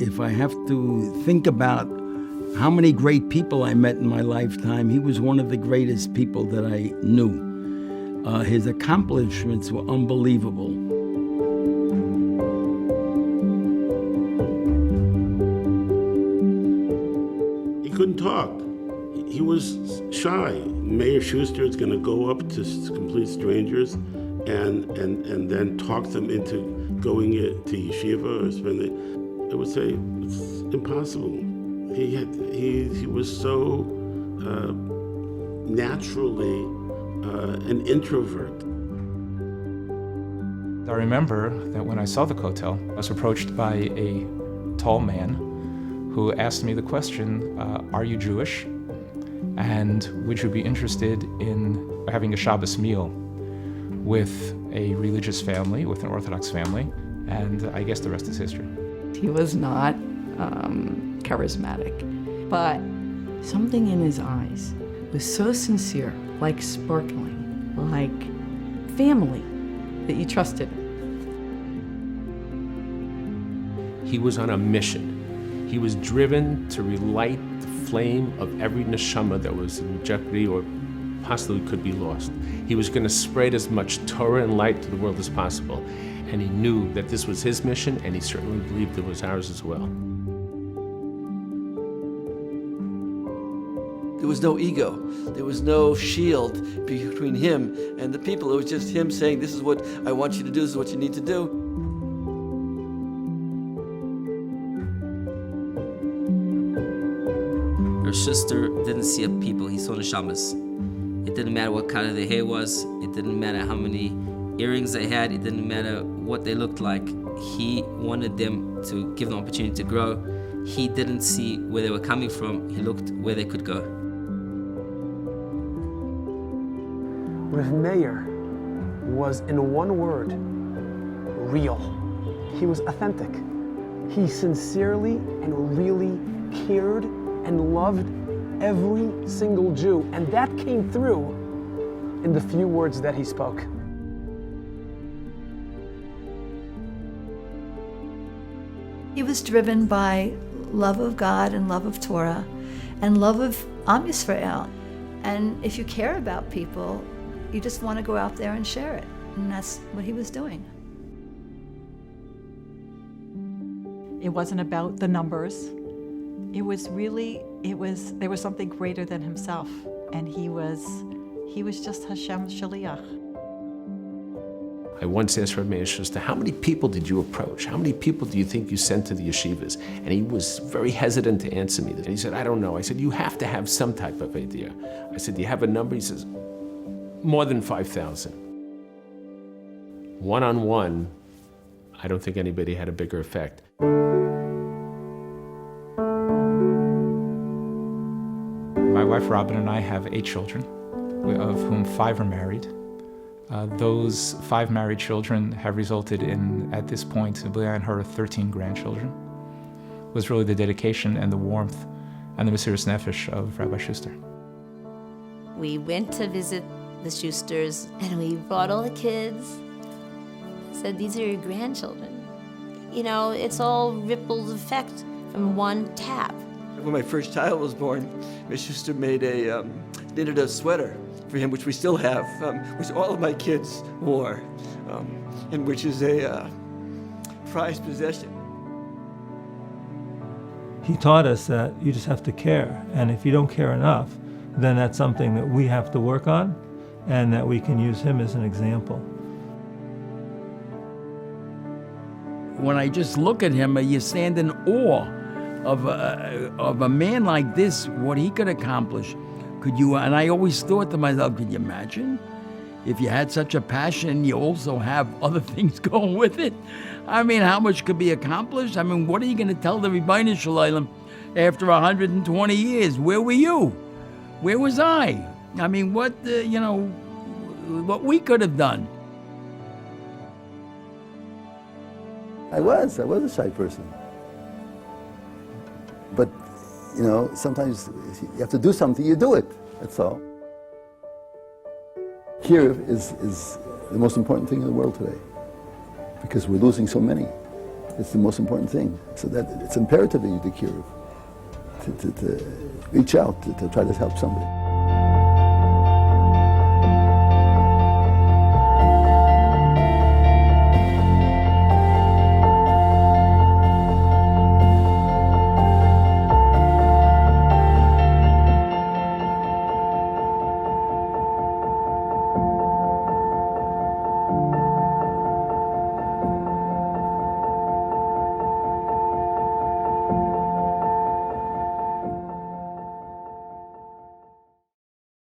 If I have to think about how many great people I met in my lifetime, he was one of the greatest people that I knew. His accomplishments were unbelievable. He couldn't talk. He was shy. Meir Schuster is going to go up to complete strangers and then talk them into going to yeshiva or spending. I would say it's impossible. He was so naturally an introvert. I remember that when I saw the Kotel, I was approached by a tall man who asked me the question, are you Jewish? And would you be interested in having a Shabbos meal with a religious family, with an Orthodox family? And I guess the rest is history. He was not charismatic, but something in his eyes was so sincere, like sparkling, like family, that you trusted him. He was on a mission. He was driven to relight the flame of every neshama that was in jeopardy or possibly could be lost. He was going to spread as much Torah and light to the world as possible. And he knew that this was his mission, and he certainly believed it was ours as well. There was no ego. There was no shield between him and the people. It was just him saying, this is what I want you to do, this is what you need to do. Schuster didn't see people, he saw the shamas. It didn't matter what color their hair was, it didn't matter how many earrings they had, it didn't matter what they looked like. He wanted them to give them an opportunity to grow. He didn't see where they were coming from, he looked where they could go. Rav Meir was, in one word, real. He was authentic. He sincerely and really cared and loved every single Jew, and that came through in the few words that he spoke. He was driven by love of God and love of Torah and love of Am Yisrael. And if you care about people, you just want to go out there and share it. And that's what he was doing. It wasn't about the numbers. It was really, there was something greater than himself. And he was just Hashem's shaliach. I once asked Rabbi Meir Schuster, how many people did you approach? How many people do you think you sent to the yeshivas? And he was very hesitant to answer me. And he said, I don't know. I said, you have to have some type of idea. I said, do you have a number? He says, more than 5,000. One-on-one, I don't think anybody had a bigger effect. My wife Robin and I have 8 children, of whom 5 are married. Those 5 married children have resulted in, at this point, Leah and her 13 grandchildren. It was really the dedication and the warmth and the Mesiras Nefesh of Rabbi Schuster. We went to visit the Schusters and we brought all the kids. Said, these are your grandchildren. You know, it's all ripple effect from one tap. When my first child was born, Mr. Schuster made a knitted a sweater for him, which we still have, which all of my kids wore, and which is a prized possession. He taught us that you just have to care, and if you don't care enough, then that's something that we have to work on, and that we can use him as an example. When I just look at him, you stand in awe of a man like this, what he could accomplish. Could you, and I always thought to myself, could you imagine if you had such a passion, you also have other things going with it? I mean, how much could be accomplished? I mean, what are you going to tell the Rebbeinu Shalom after 120 years? Where were you? Where was I? I mean, what we could have done. I was a shy person. But, sometimes you have to do something, you do it, that's all. Here is the most important thing in the world today, because we're losing so many. It's the most important thing. So that it's imperative that you be curious, to reach out, to try to help somebody.